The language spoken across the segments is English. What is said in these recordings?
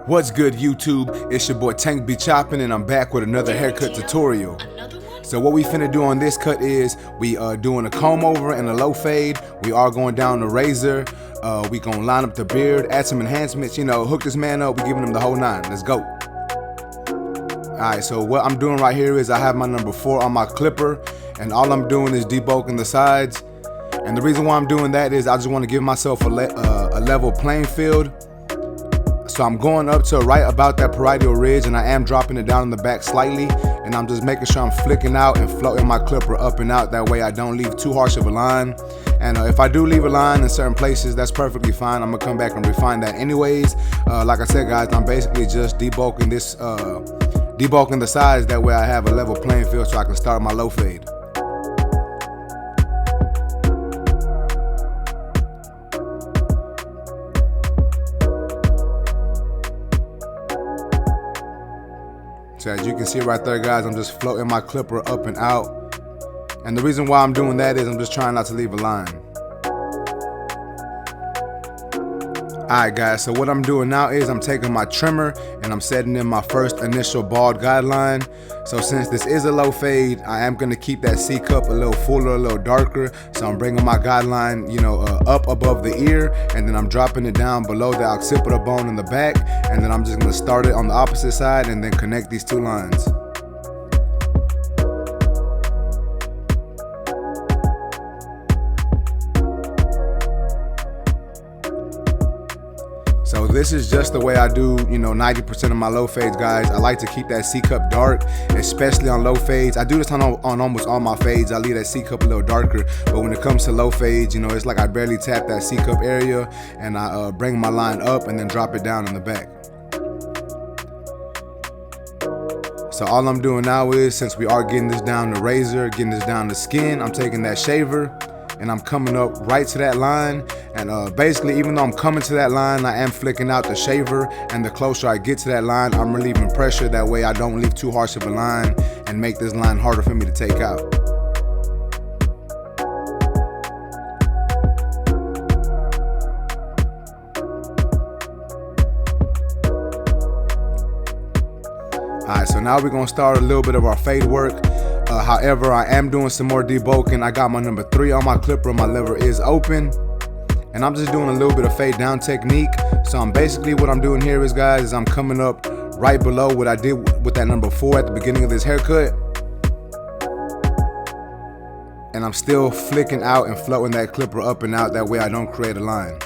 What's good, YouTube? It's your boy Tank Be Choppin', and I'm back with another haircut tutorial. So what we finna do on this cut is we doing a comb over and a low fade. We are going down the razor. We gonna line up the beard, add some enhancements, you know, hook this man up. We giving him the whole nine. Let's go. Alright, so what I'm doing right here is I have my number 4 on my clipper, and all I'm doing is debulking the sides. And the reason why I'm doing that is I just want to give myself a level playing field. So I'm going up to right about that parietal ridge, and I am dropping it down in the back slightly, and I'm just making sure I'm flicking out and floating my clipper up and out. That way I don't leave too harsh of a line. And if I do leave a line in certain places, that's perfectly fine. I'm gonna come back and refine that anyways. Like I said, guys, I'm basically just debulking this, debulking the sides. That way I have a level playing field so I can start my low fade. So as you can see right there, guys, I'm just floating my clipper up and out. And the reason why I'm doing that is I'm just trying not to leave a line. Alright, guys, so what I'm doing now is I'm taking my trimmer and I'm setting in my first initial bald guideline. So since this is a low fade, I am going to keep that C cup a little fuller, a little darker. So I'm bringing my guideline, you know, up above the ear, and then I'm dropping it down below the occipital bone in the back, and then I'm just going to start it on the opposite side and then connect these two lines. So this is just the way I do, you know, 90% of my low fades, guys. I like to keep that C cup dark, especially on low fades. I do this on almost all my fades. I leave that C cup a little darker, but when it comes to low fades, you know, it's like I barely tap that C cup area, and I bring my line up and then drop it down in the back. So all I'm doing now is, since we are getting this down the razor, getting this down the skin, I'm taking that shaver and I'm coming up right to that line. And basically, even though I'm coming to that line, I am flicking out the shaver, and the closer I get to that line, I'm relieving pressure. That way I don't leave too harsh of a line and make this line harder for me to take out. Alright, so now we're gonna start a little bit of our fade work. However, I am doing some more debulking. I got my number 3 on my clipper. My lever is open, and I'm just doing a little bit of fade down technique. So I'm basically, what I'm doing here is, guys, is I'm coming up right below what I did with that number 4 at the beginning of this haircut, and I'm still flicking out and floating that clipper up and out. That way I don't create a line.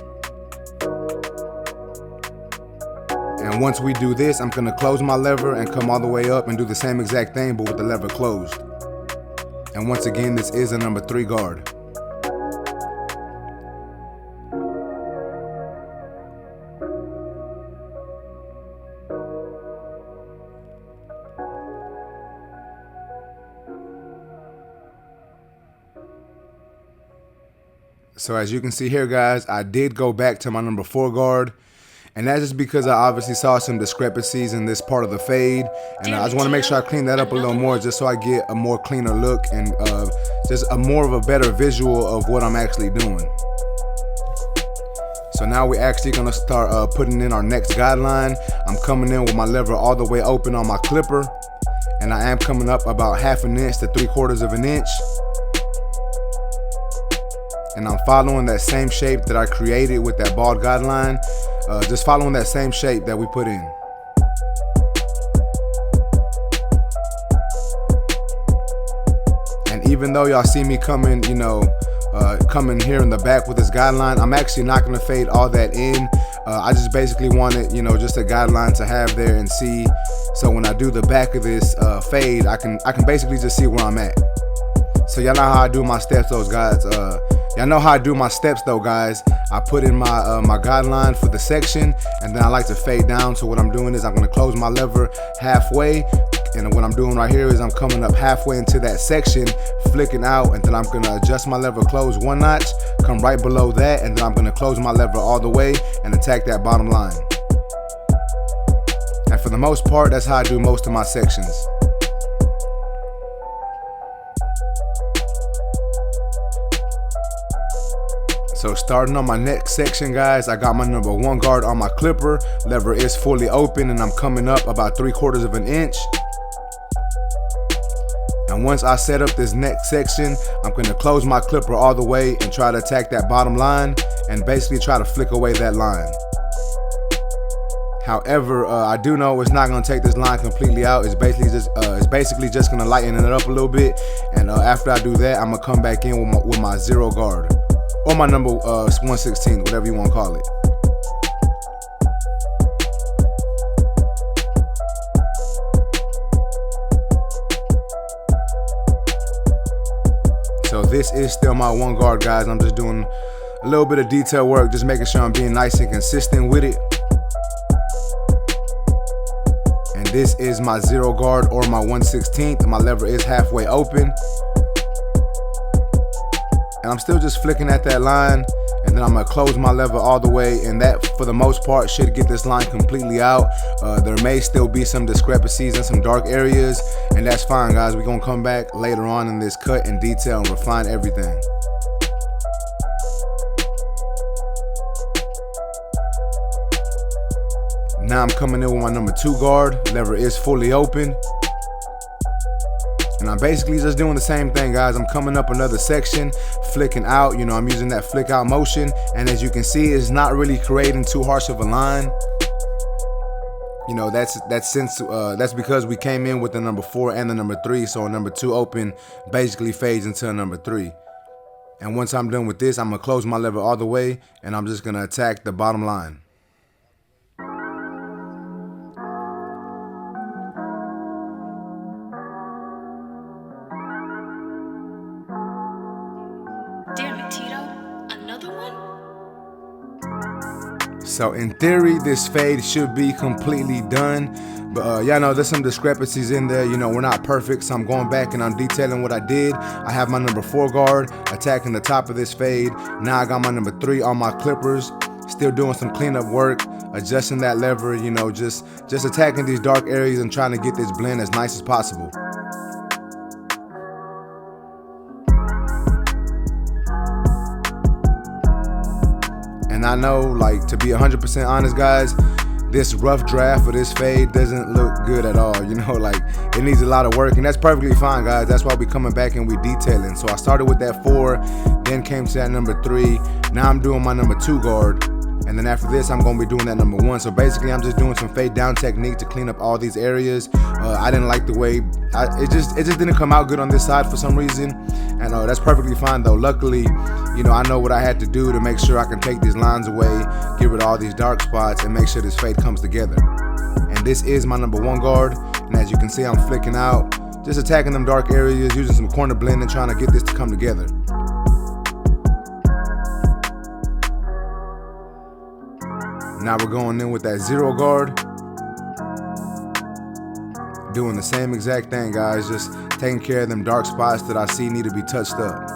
And once we do this, I'm gonna close my lever and come all the way up and do the same exact thing, but with the lever closed. And once again, this is a number 3 guard. So as you can see here, guys, I did go back to my number 4 guard. And that's just because I obviously saw some discrepancies in this part of the fade, and I just want to make sure I clean that up a little more, just so I get a more cleaner look and just a more of a better visual of what I'm actually doing. So now we're actually going to start putting in our next guideline. I'm coming in with my lever all the way open on my clipper, and I am coming up about 1/2 inch to 3/4 of an inch. And I'm following that same shape that I created with that bald guideline. Just following that same shape that we put in. And even though y'all see me coming, you know, coming here in the back with this guideline, I'm actually not gonna fade all that in. I just basically wanted, you know, just a guideline to have there and see. So when I do the back of this fade, I can basically just see where I'm at. So y'all know how I do my steps, those guys. Y'all know how I do my steps, though, guys. I put in my my guideline for the section, and then I like to fade down. So what I'm doing is I'm gonna close my lever halfway, and what I'm doing right here is I'm coming up halfway into that section, flicking out, and then I'm gonna adjust my lever close 1 notch, come right below that, and then I'm gonna close my lever all the way and attack that bottom line. And for the most part, that's how I do most of my sections. So starting on my next section, guys, I got my number 1 guard on my clipper. Lever is fully open and I'm coming up about 3/4 of an inch. And once I set up this next section, I'm gonna close my clipper all the way and try to attack that bottom line and basically try to flick away that line. However, I do know it's not gonna take this line completely out. It's basically just gonna lighten it up a little bit. And after I do that, I'm gonna come back in with my 0 guard. Or my number 1/16, whatever you wanna call it. So this is still my 1 guard, guys. I'm just doing a little bit of detail work, just making sure I'm being nice and consistent with it. And this is my 0 guard or my 1/16. My lever is halfway open. And I'm still just flicking at that line, and then I'm gonna close my lever all the way, and that for the most part should get this line completely out. There may still be some discrepancies and some dark areas, and that's fine, guys. We're gonna come back later on in this cut in detail and refine everything. Now I'm coming in with my number 2 guard. Lever is fully open. And I'm basically just doing the same thing, guys. I'm coming up another section, flicking out, I'm using that flick out motion. And as you can see, it's not really creating too harsh of a line. That's because we came in with the number 4 and the number 3. So a number 2 open basically fades into a number 3. And once I'm done with this, I'm gonna close my lever all the way and I'm just gonna attack the bottom line. So in theory, this fade should be completely done, but y'all know there's some discrepancies in there. We're not perfect, so I'm going back and I'm detailing what I did. I have my number 4 guard attacking the top of this fade. Now I got my number 3 on my clippers, still doing some cleanup work, adjusting that lever, just attacking these dark areas and trying to get this blend as nice as possible. And I know, to be 100% honest, guys, this rough draft for this fade doesn't look good at all. It needs a lot of work, and that's perfectly fine, guys. That's why we coming back and we detailing. So I started with that 4, then came to that number 3. Now I'm doing my number 2 guard. And then after this, I'm gonna be doing that number 1. So basically, I'm just doing some fade down technique to clean up all these areas. I didn't like the way, it just didn't come out good on this side for some reason. And that's perfectly fine though. Luckily, I know what I had to do to make sure I can take these lines away, get rid of all these dark spots, and make sure this fade comes together. And this is my number 1 guard. And as you can see, I'm flicking out, just attacking them dark areas, using some corner blending, trying to get this to come together. Now we're going in with that 0 guard. Doing the same exact thing, guys, just taking care of them dark spots that I see need to be touched up.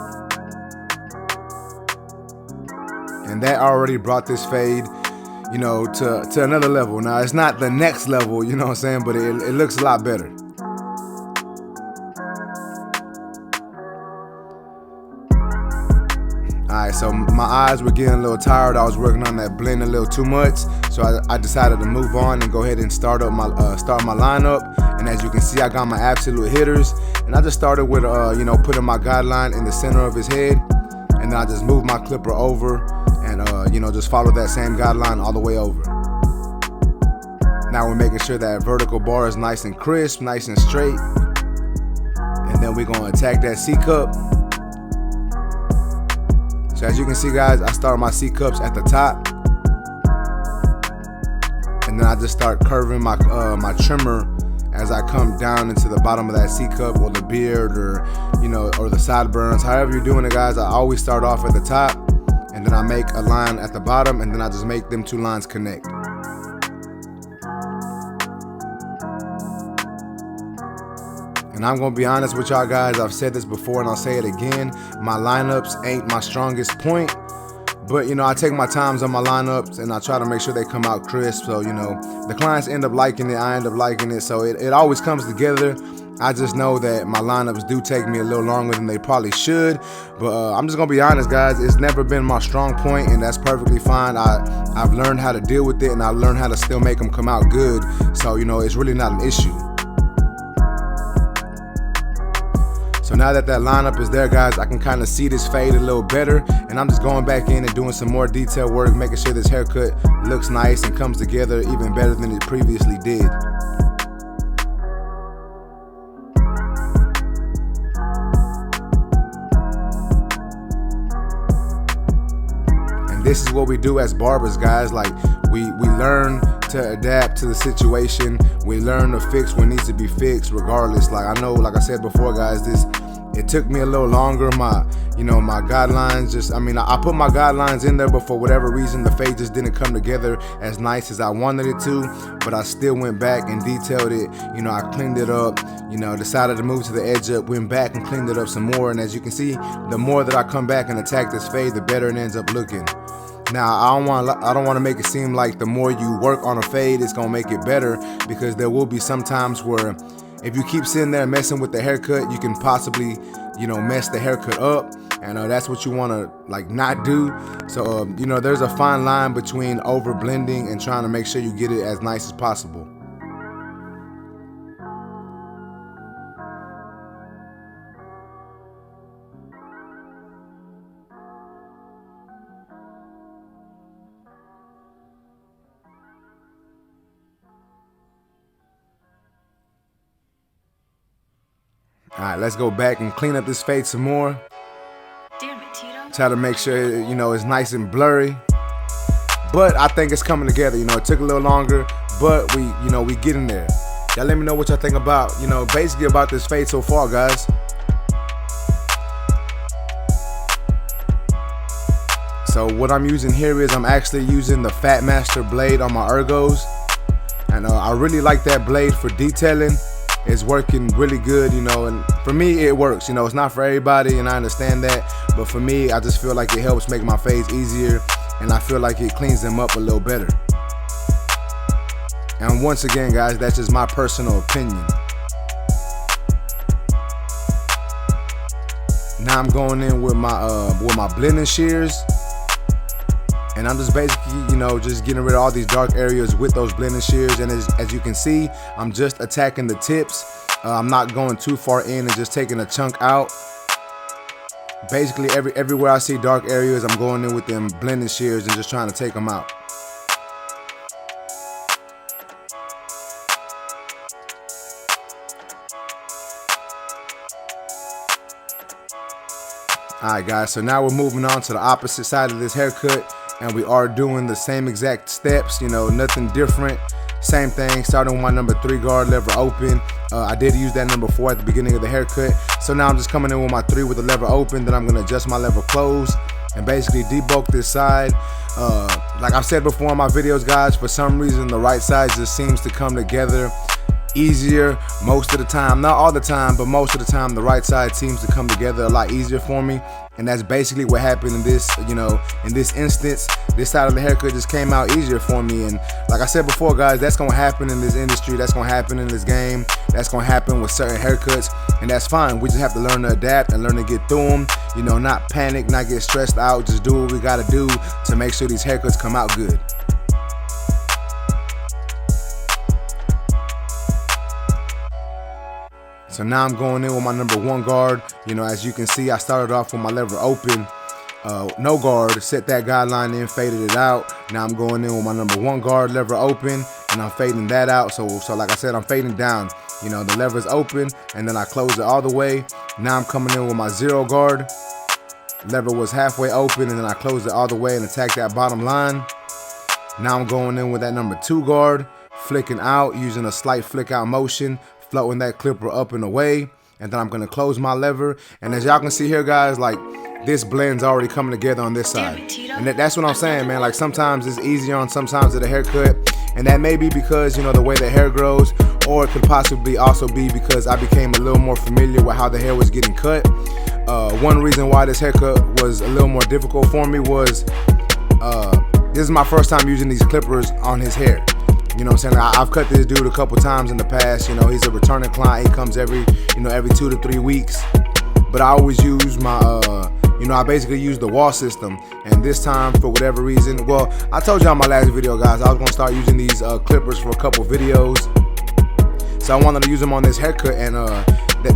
And that already brought this fade, to another level. Now, it's not the next level, what I'm saying, but it looks a lot better. Alright, so my eyes were getting a little tired. I was working on that blend a little too much, so I decided to move on and go ahead and start my lineup. And as you can see, I got my absolute hitters, and I just started with putting my guideline in the center of his head, and then I just moved my clipper over and just follow that same guideline all the way over. Now we're making sure that vertical bar is nice and crisp, nice and straight, and then we're gonna attack that C cup. So as you can see, guys, I start my C cups at the top, and then I just start curving my trimmer as I come down into the bottom of that C cup, or the beard, or or the sideburns. However you're doing it, guys, I always start off at the top, and then I make a line at the bottom, and then I just make them 2 lines connect. And I'm gonna be honest with y'all, guys, I've said this before and I'll say it again, my lineups ain't my strongest point, but I take my times on my lineups and I try to make sure they come out crisp. So the clients end up liking it, I end up liking it, so it always comes together. I just know that my lineups do take me a little longer than they probably should, but I'm just gonna be honest, guys, it's never been my strong point, and that's perfectly fine. I've learned how to deal with it, and I learned how to still make them come out good, so it's really not an issue. So now that lineup is there, guys, I can kind of see this fade a little better, and I'm just going back in and doing some more detail work, making sure this haircut looks nice and comes together even better than it previously did. This is what we do as barbers, guys. Like we learn to adapt to the situation. We learn to fix what needs to be fixed regardless. Like I know, like I said before, guys, it took me a little longer. My guidelines I put my guidelines in there, but for whatever reason the fade just didn't come together as nice as I wanted it to. But I still went back and detailed it. I cleaned it up, decided to move to the edge up, went back and cleaned it up some more. And as you can see, the more that I come back and attack this fade, the better it ends up looking. Now, I don't want to make it seem like the more you work on a fade, it's going to make it better, because there will be some times where if you keep sitting there messing with the haircut, you can possibly, mess the haircut up, and that's what you want to not do. So, there's a fine line between over blending and trying to make sure you get it as nice as possible. All right, let's go back and clean up this fade some more. Damn it, Tito. Try to make sure, it's nice and blurry. But I think it's coming together. It took a little longer, but we getting there. Y'all let me know what y'all think about, basically about this fade so far, guys. So what I'm using here is I'm actually using the Fat Master blade on my ergos. And I really like that blade for detailing. It's working really good, and for me it works. It's not for everybody, and I understand that, but for me, I just feel like it helps make my fades easier, and I feel like it cleans them up a little better. And once again, guys, that's just my personal opinion. Now I'm going in with my blending shears, and I'm just basically, just getting rid of all these dark areas with those blending shears. And as you can see, I'm just attacking the tips. I'm not going too far in and just taking a chunk out. Basically, everywhere I see dark areas, I'm going in with them blending shears and just trying to take them out. Alright, guys, so now we're moving on to the opposite side of this haircut. And we are doing the same exact steps, nothing different. Same thing, starting with my number 3 guard, lever open. I did use that number 4 at the beginning of the haircut. So now I'm just coming in with my 3 with the lever open. Then I'm gonna adjust my lever close and basically debulk this side. Like I've said before in my videos, guys, for some reason the right side just seems to come together easier most of the time. Not all the time, but most of the time the right side seems to come together a lot easier for me. And that's basically what happened in this, in this instance. This side of the haircut just came out easier for me. And like I said before, guys, that's gonna happen in this industry. That's gonna happen in this game. That's gonna happen with certain haircuts, and that's fine. We just have to learn to adapt and learn to get through them. Not panic, not get stressed out. Just do what we gotta do to make sure these haircuts come out good. So now I'm going in with my number 1 guard. As you can see, I started off with my lever open, no guard, set that guideline in, faded it out. Now I'm going in with my number 1 guard, lever open, and I'm fading that out. So like I said, I'm fading down. The lever's open, and then I close it all the way. Now I'm coming in with my 0 guard. Lever was halfway open, and then I closed it all the way and attack that bottom line. Now I'm going in with that number 2 guard, flicking out, using a slight flick out motion, floating that clipper up and away, and then I'm gonna close my lever. And as y'all can see here, guys, like this blend's already coming together on this side. And that's what I'm saying, man. Like sometimes it's easier on some sides of the haircut, and that may be because the way the hair grows, or it could possibly also be because I became a little more familiar with how the hair was getting cut. One reason why this haircut was a little more difficult for me was this is my first time using these clippers on his hair. You know what I'm saying? I've cut this dude a couple times in the past. You know, he's a returning client. He comes every 2 to 3 weeks. But I always use my, I basically use the wall system. And this time, for whatever reason, well, I told y'all in my last video, guys, I was gonna start using these clippers for a couple videos. So I wanted to use them on this haircut, and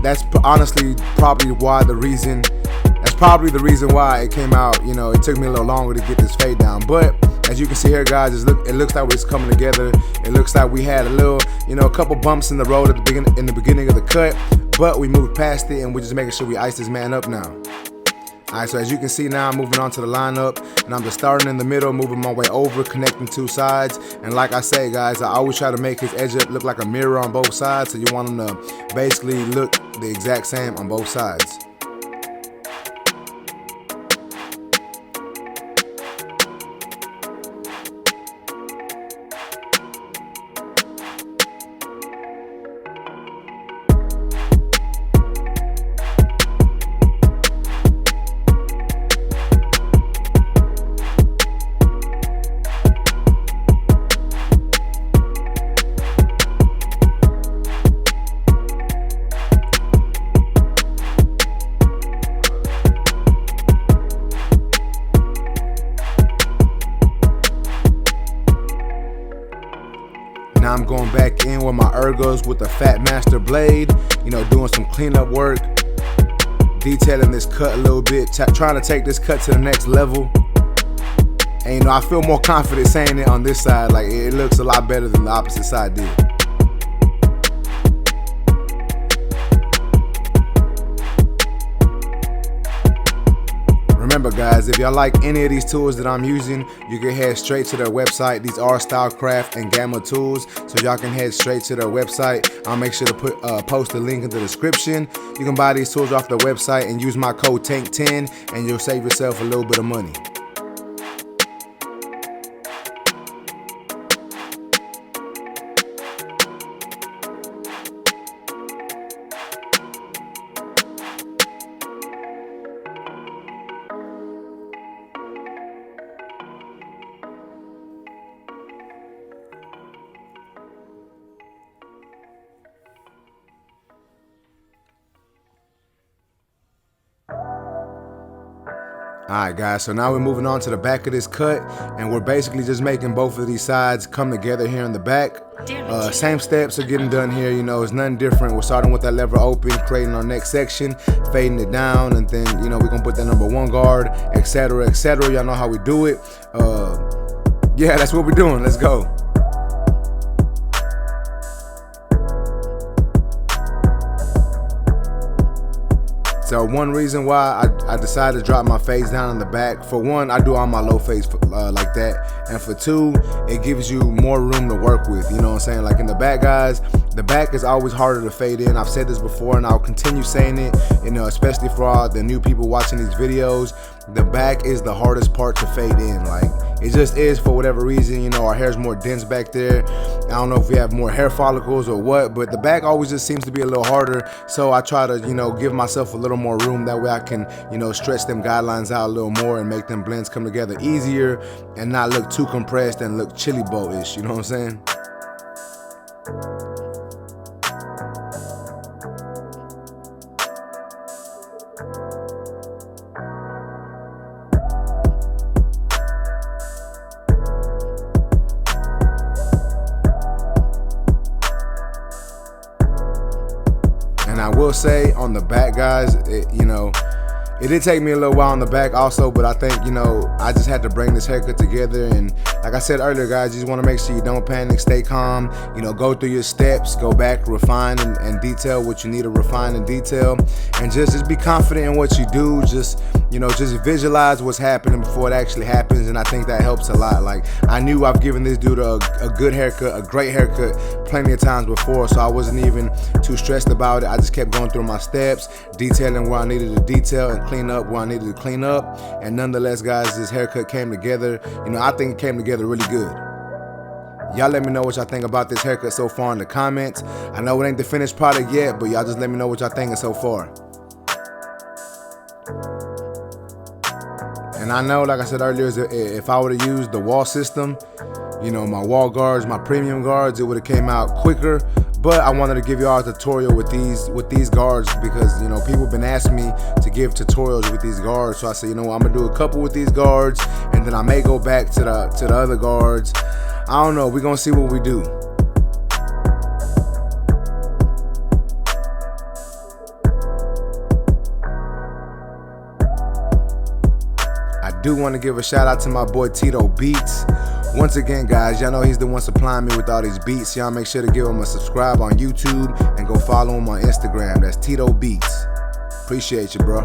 that's honestly probably the reason why it came out. You know, it took me a little longer to get this fade down. But as you can see here, guys, it looks like it's coming together. It looks like we had a little, a couple bumps in the road at the beginning of the cut, but we moved past it, and we're just making sure we ice this man up now. Alright, so as you can see now, I'm moving on to the lineup, and I'm just starting in the middle, moving my way over, connecting two sides. And like I say, guys, I always try to make his edge look like a mirror on both sides, so you want him to basically look the exact same on both sides. Now I'm going back in with my ergos with the Fat Master blade, doing some cleanup work, detailing this cut a little bit, trying to take this cut to the next level. And I feel more confident saying it on this side. Like, it looks a lot better than the opposite side did. Remember, guys, if y'all like any of these tools that I'm using, you can head straight to their website. These are Stylecraft and Gamma tools, so y'all can head straight to their website. I'll make sure to post the link in the description. You can buy these tools off their website and use my code TANK10, and you'll save yourself a little bit of money. Alright, guys, so now we're moving on to the back of this cut, and we're basically just making both of these sides come together here in the back. Same steps are getting done here, it's nothing different. We're starting with that lever open, creating our next section, fading it down, and then, we're gonna put that number 1 guard, etc., etc. Y'all know how we do it. Yeah, that's what we're doing. Let's go. So one reason why I decided to drop my fades down in the back, for one, I do all my low fades like that, and for two, it gives you more room to work with. You know what I'm saying? Like in the back, guys, the back is always harder to fade in. I've said this before, and I'll continue saying it. Especially for all the new people watching these videos, the back is the hardest part to fade in. Like, it just is, for whatever reason. Our hair's more dense back there. I don't know if we have more hair follicles or what, but the back always just seems to be a little harder. So I try to, give myself a little more room. That way I can, stretch them guidelines out a little more and make them blends come together easier and not look too compressed and look chili bowl-ish. You know what I'm saying? And I will say on the back, guys, it did take me a little while on the back also, but I think, I just had to bring this haircut together. And like I said earlier, guys, you just want to make sure you don't panic, stay calm, go through your steps, go back, refine and detail what you need to refine and detail, and just be confident in what you do. Just visualize what's happening before it actually happens, and I think that helps a lot. Like, I knew I've given this dude a good haircut, a great haircut plenty of times before, so I wasn't even too stressed about it. I just kept going through my steps, detailing where I needed to detail and clean up where I needed to clean up. And nonetheless, guys, this haircut came together. I think it came together really good. Y'all let me know what y'all think about this haircut so far in the comments. I know it ain't the finished product yet, but y'all just let me know what y'all thinking so far. And I know, like I said earlier, if I were to use the wall system, you know, my wall guards, my premium guards, it would have came out quicker. But I wanted to give y'all a tutorial with these guards because, you know, people have been asking me to give tutorials with these guards. So I said, you know what, I'm gonna do a couple with these guards, and then I may go back to the other guards. I don't know. We're gonna see what we do. I do want to give a shout out to my boy Tito Beats. Once again, guys, y'all know he's the one supplying me with all these beats. Y'all make sure to give him a subscribe on YouTube and go follow him on Instagram. That's Tito Beats. Appreciate you, bro.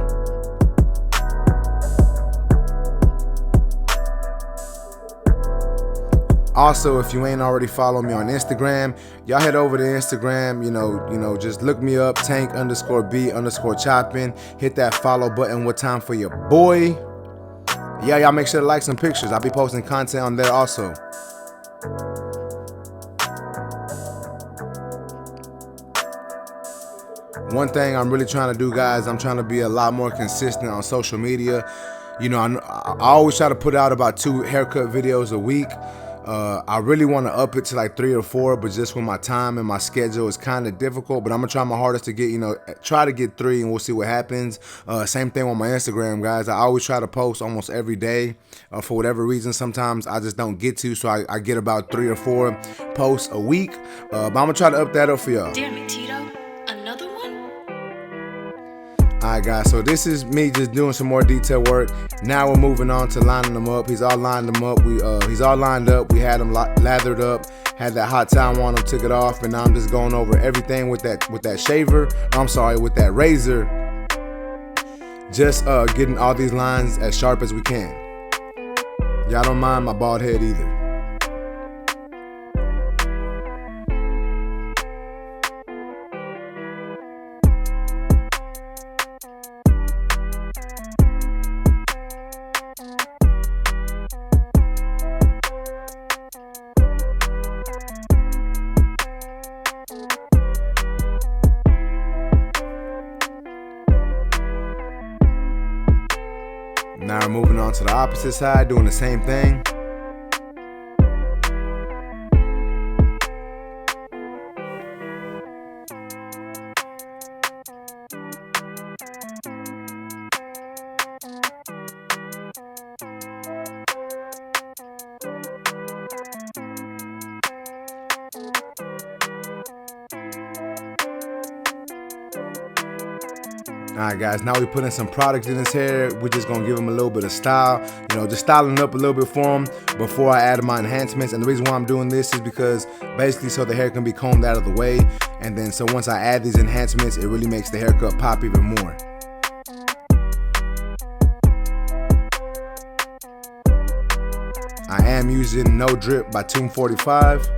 Also, if you ain't already following me on Instagram, y'all head over to Instagram, you know, just look me up, tank_b_chopping. Hit that follow button. What time for your boy? Yeah, y'all make sure to like some pictures. I'll be posting content on there also. One thing I'm really trying to do, guys, I'm trying to be a lot more consistent on social media. You know, I always try to put out about 2 haircut videos a week. I really want to up it to like 3 or 4, but just with my time and my schedule, it's kind of difficult. But I'm gonna try my hardest to get, you know, try to get 3, and we'll see what happens. Same thing on my Instagram, guys. I always try to post almost every day. For whatever reason, sometimes I just don't get to, so I get about 3 or 4 posts a week. But I'm gonna try to up that up for y'all. Damn it, Tito. Another one? Alright, guys, so this is me just doing some more detail work. Now we're moving on to lining them up. He's all lined them up. He's all lined up. We had him lathered up, had that hot towel on him, took it off, and now I'm just going over everything with that shaver. I'm sorry, with that razor. Just getting all these lines as sharp as we can. Y'all don't mind my bald head either. Now we're moving on to the opposite side, doing the same thing. Alright, guys, now we're putting some product in his hair. We're just gonna give him a little bit of style, you know, just styling up a little bit for him before I add my enhancements. And the reason why I'm doing this is because basically so the hair can be combed out of the way, and then so once I add these enhancements, it really makes the haircut pop even more. I am using No Drip by Tomb 45.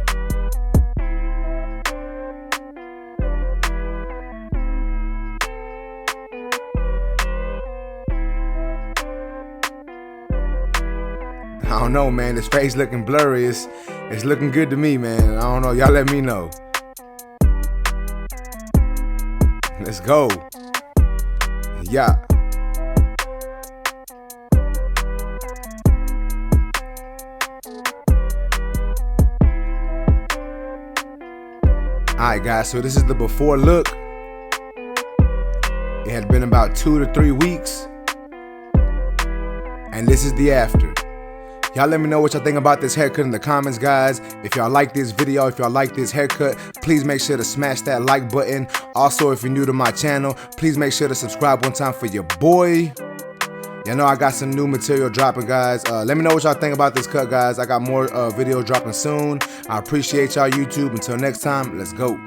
I don't know, man. This face looking blurry. It's looking good to me, man. I don't know. Y'all let me know. Let's go. Yeah. Alright, guys. So this is the before look. It had been about 2 to 3 weeks. And this is the after. Y'all let me know what y'all think about this haircut in the comments, guys. If y'all like this video, if y'all like this haircut, please make sure to smash that like button. Also, if you're new to my channel, please make sure to subscribe one time for your boy. Y'all know I got some new material dropping, guys. Let me know what y'all think about this cut, guys. I got more videos dropping soon. I appreciate y'all, YouTube. Until next time, let's go.